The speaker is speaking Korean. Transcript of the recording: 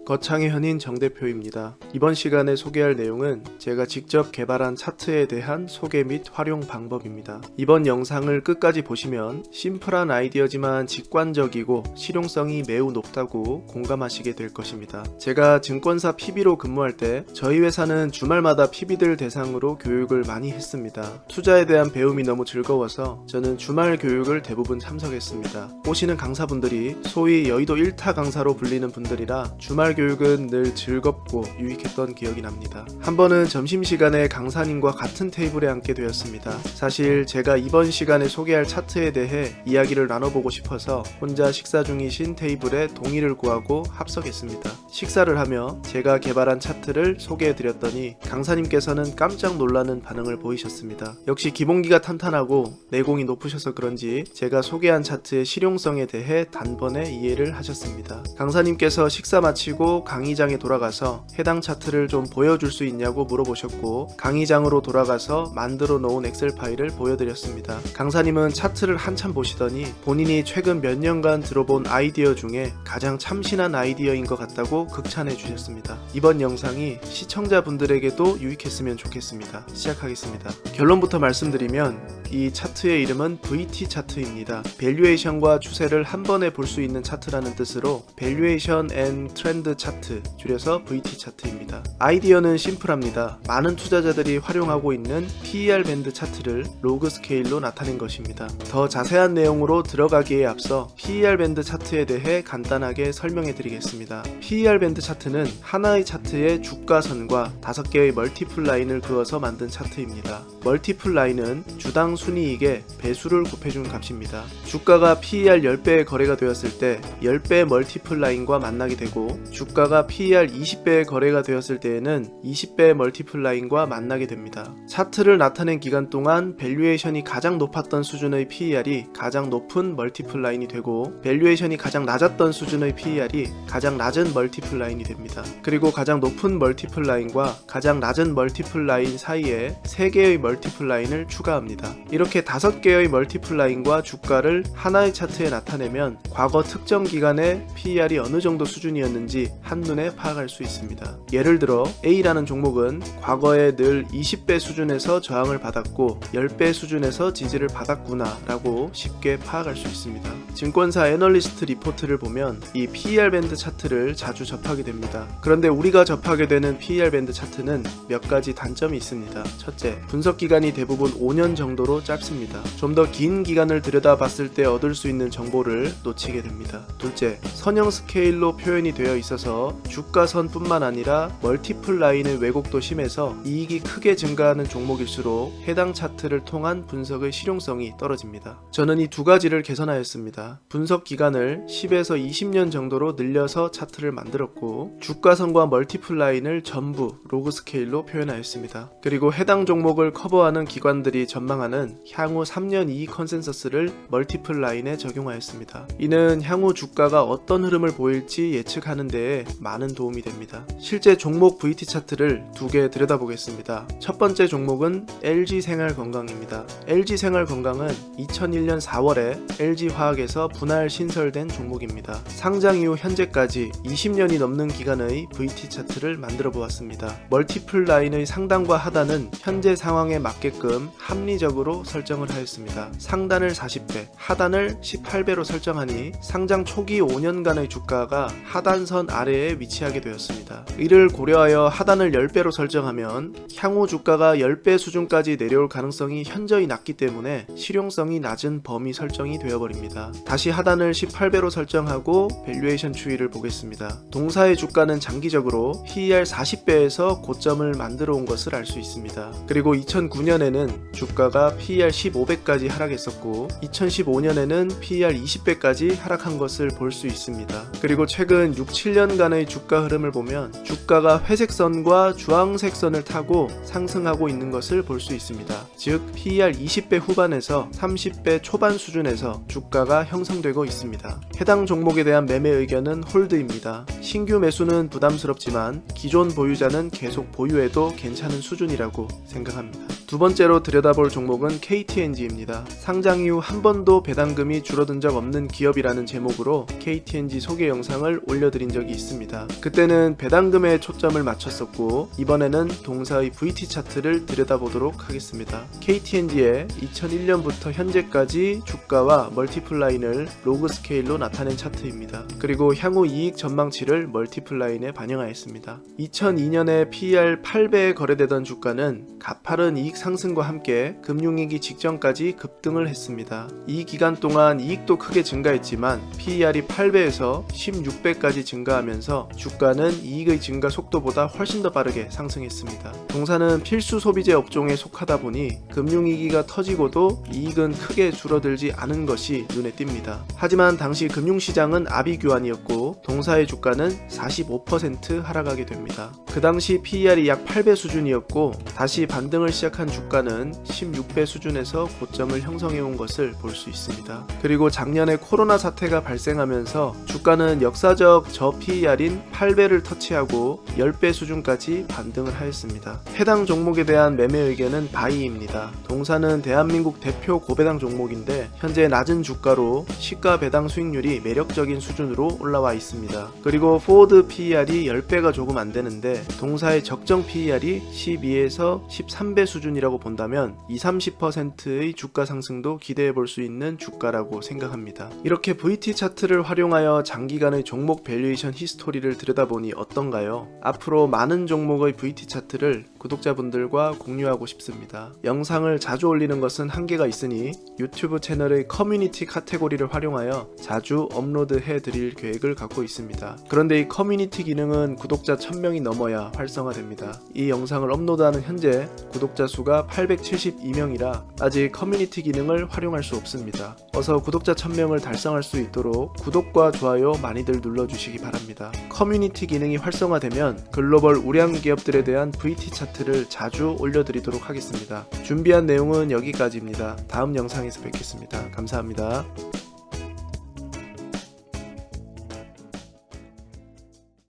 거창의 현인 정 대표입니다. 이번 시간에 소개할 내용은 제가 직접 개발한 차트에 대한 소개 및 활용 방법입니다. 이번 영상을 끝까지 보시면 심플한 아이디어지만 직관적이고 실용성이 매우 높다고 공감하시게 될 것입니다. 제가 증권사 PB로 근무할 때 저희 회사는 주말마다 PB들 대상으로 교육을 많이 했습니다. 투자에 대한 배움이 너무 즐거워서 저는 주말 교육을 대부분 참석했습니다. 오시는 강사분들이 소위 여의도 1타 강사로 불리는 분들이라 주말 교육은 늘 즐겁고 유익했던 기억이 납니다. 한 번은 점심시간에 강사님과 같은 테이블에 앉게 되었습니다. 사실 제가 이번 시간에 소개할 차트에 대해 이야기를 나눠보고 싶어서 혼자 식사 중이신 테이블에 동의를 구하고 합석했습니다. 식사를 하며 제가 개발한 차트를 소개해드렸더니 강사님께서는 깜짝 놀라는 반응을 보이셨습니다. 역시 기본기가 탄탄하고 내공이 높으셔서 그런지 제가 소개한 차트의 실용성에 대해 단번에 이해를 하셨습니다. 강사님께서 식사 마치고 강의장에 돌아가서 해당 차트를 좀 보여줄 수 있냐고 물어보셨고 강의장으로 돌아가서 만들어 놓은 엑셀 파일을 보여드렸습니다. 강사님은 차트를 한참 보시더니 본인이 최근 몇 년간 들어본 아이디어 중에 가장 참신한 아이디어인 것 같다고 극찬해 주셨습니다. 이번 영상이 시청자분들에게도 유익했으면 좋겠습니다. 시작하겠습니다. 결론부터 말씀드리면 이 차트의 이름은 VT 차트입니다. 밸류에이션과 추세를 한 번에 볼 수 있는 차트라는 뜻으로 밸류에이션 앤 트렌드 차트, 줄여서 VT 차트입니다. 아이디어는 심플합니다. 많은 투자자들이 활용하고 있는 PER 밴드 차트를 로그 스케일로 나타낸 것입니다. 더 자세한 내용으로 들어가기에 앞서 PER 밴드 차트에 대해 간단하게 설명해 드리겠습니다. PER 밴드 차트는 하나의 차트의 주가선과 5개의 멀티플 라인을 그어서 만든 차트입니다. 멀티플 라인은 주당 순이익의 배수를 곱해준 값입니다. 주가가 PER 10배의 거래가 되었을 때 10배 멀티플 라인과 만나게 되고 주가가 PER 20배의 거래가 되었을 때에는 20배의 멀티플 라인과 만나게 됩니다. 차트를 나타낸 기간 동안 밸류에이션이 가장 높았던 수준의 PER이 가장 높은 멀티플 라인이 되고 밸류에이션이 가장 낮았던 수준의 PER이 가장 낮은 멀티플 라인이 됩니다. 그리고 가장 높은 멀티플 라인과 가장 낮은 멀티플 라인 사이에 3개의 멀티플 라인을 추가합니다. 이렇게 5개의 멀티플 라인과 주가를 하나의 차트에 나타내면 과거 특정 기간에 PER이 어느 정도 수준이었는지 한눈에 파악할 수 있습니다. 예를 들어 A라는 종목은 과거에 늘 20배 수준에서 저항을 받았고 10배 수준에서 지지를 받았구나 라고 쉽게 파악할 수 있습니다. 증권사 애널리스트 리포트를 보면 이 PER 밴드 차트를 자주 접하게 됩니다. 그런데 우리가 접하게 되는 PER 밴드 차트는 몇 가지 단점이 있습니다. 첫째, 분석 기간이 대부분 5년 정도로 짧습니다. 좀 더 긴 기간을 들여다봤을 때 얻을 수 있는 정보를 놓치게 됩니다. 둘째, 선형 스케일로 표현이 되어 있어서 주가선뿐만 아니라 멀티플 라인의 왜곡도 심해서 이익이 크게 증가하는 종목일수록 해당 차트를 통한 분석의 실용성이 떨어집니다. 저는 이 두 가지를 개선하였습니다. 분석 기간을 10에서 20년 정도로 늘려서 차트를 만들었고 주가선과 멀티플 라인을 전부 로그 스케일로 표현하였습니다. 그리고 해당 종목을 커버하는 기관들이 전망하는 향후 3년 이익 컨센서스를 멀티플 라인에 적용하였습니다. 이는 향후 주가가 어떤 흐름을 보일지 예측하는 데에 많은 도움이 됩니다. 실제 종목 VT 차트를 2개 들여다보겠습니다. 첫 번째 종목은 LG생활건강입니다. LG생활건강은 2001년 4월에 LG화학에서 분할 신설된 종목입니다. 상장 이후 현재까지 20년이 넘는 기간의 VT 차트를 만들어 보았습니다. 멀티플 라인의 상단과 하단은 현재 상황에 맞게끔 합리적으로 설정을 하였습니다. 상단을 40배, 하단을 18배로 설정하니 상장 초기 5년간의 주가가 하단선 아래에 위치하게 되었습니다. 이를 고려하여 하단을 10배로 설정하면 향후 주가가 10배 수준까지 내려올 가능성이 현저히 낮기 때문에 실용성이 낮은 범위 설정이 되어버립니다. 다시 하단을 18배로 설정하고 밸류에이션 추이를 보겠습니다. 동사의 주가는 장기적으로 PER 40배에서 고점을 만들어 온 것을 알 수 있습니다. 그리고 2009년에는 주가가 PER 15배까지 하락했었고 2015년에는 PER 20배까지 하락한 것을 볼 수 있습니다. 그리고 최근 6, 7년간의 주가 흐름을 보면 주가가 회색선과 주황색 선을 타고 상승하고 있는 것을 볼 수 있습니다. 즉 PER 20배 후반에서 30배 초반 수준에서 주가가 형성되고 있습니다. 해당 종목에 대한 매매 의견은 홀드입니다. 신규 매수는 부담스럽지만 기존 보유자는 계속 보유해도 괜찮은 수준이라고 생각합니다. 두 번째로 들여다볼 종목은 KTNG입니다. 상장 이후 한 번도 배당금이 줄어든 적 없는 기업이라는 제목으로 KTNG 소개 영상을 올려드린 적이 있습니다. 그때는 배당금에 초점을 맞췄었고 이번에는 동사의 VT 차트를 들여다보도록 하겠습니다. KTNG의 2001년부터 현재까지 주가와 멀티플 라인을 로그 스케일로 나타낸 차트입니다. 그리고 향후 이익 전망치를 멀티플 라인에 반영하였습니다. 2002년에 PER 8배에 거래되던 주가는 가파른 이익 상승과 함께 금융위기 직전까지 급등을 했습니다. 이 기간 동안 이익도 크게 증가했지만 PER이 8배에서 16배까지 증가하면서 주가는 이익의 증가 속도보다 훨씬 더 빠르게 상승했습니다. 동사는 필수 소비재 업종에 속하다 보니 금융위기가 터지고도 이익은 크게 줄어들지 않은 것이 눈에 띕니다. 하지만 당시 금융시장은 아비규환이었고 동사의 주가는 45% 하락하게 됩니다. 그 당시 PER이 약 8배 수준이었고 다시 반등을 시작한 주가는 16배 수준에서 고점을 형성해온 것을 볼 수 있습니다. 그리고 작년에 코로나 사태가 발생하면서 주가는 역사적 저 PER인 8배를 터치하고 10배 수준까지 반등을 하였습니다. 해당 종목에 대한 매매 의견은 바이입니다. 동사는 대한민국 대표 고배당 종목인데 현재 낮은 주가로 시가 배당 수익률이 매력적인 수준으로 올라와 있습니다. 그리고 포워드 PER이 10배가 조금 안 되는데 동사의 적정 PER이 12에서 13배 수준이라고 본다면 20-30%의 주가 상승도 기대해 볼 수 있는 주가라고 생각합니다. 이렇게 VT 차트를 활용하여 장기간의 종목 밸류에이션 히스토리를 들여다보니 어떤가요? 앞으로 많은 종목의 VT 차트를 구독자분들과 공유하고 싶습니다. 영상을 자주 올리는 것은 한계가 있으니 유튜브 채널의 커뮤니티 카테고리를 활용하여 자주 업로드해 드릴 계획을 갖고 있습니다. 그런데 이 커뮤니티 기능은 구독자 1000명이 넘어야 활성화됩니다. 이 영상을 업로드하는 현재 구독자 수가 872명이라 아직 커뮤니티 기능을 활용할 수 없습니다. 어서 구독자 1000명을 달성할 수 있도록 구독과 좋아요 많이들 눌러주시기 바랍니다. 커뮤니티 기능이 활성화되면 글로벌 우량 기업들에 대한 VT 차트를 자주 올려드리도록 하겠습니다. 준비한 내용은 여기까지입니다. 다음 영상에서 뵙겠습니다. 감사합니다.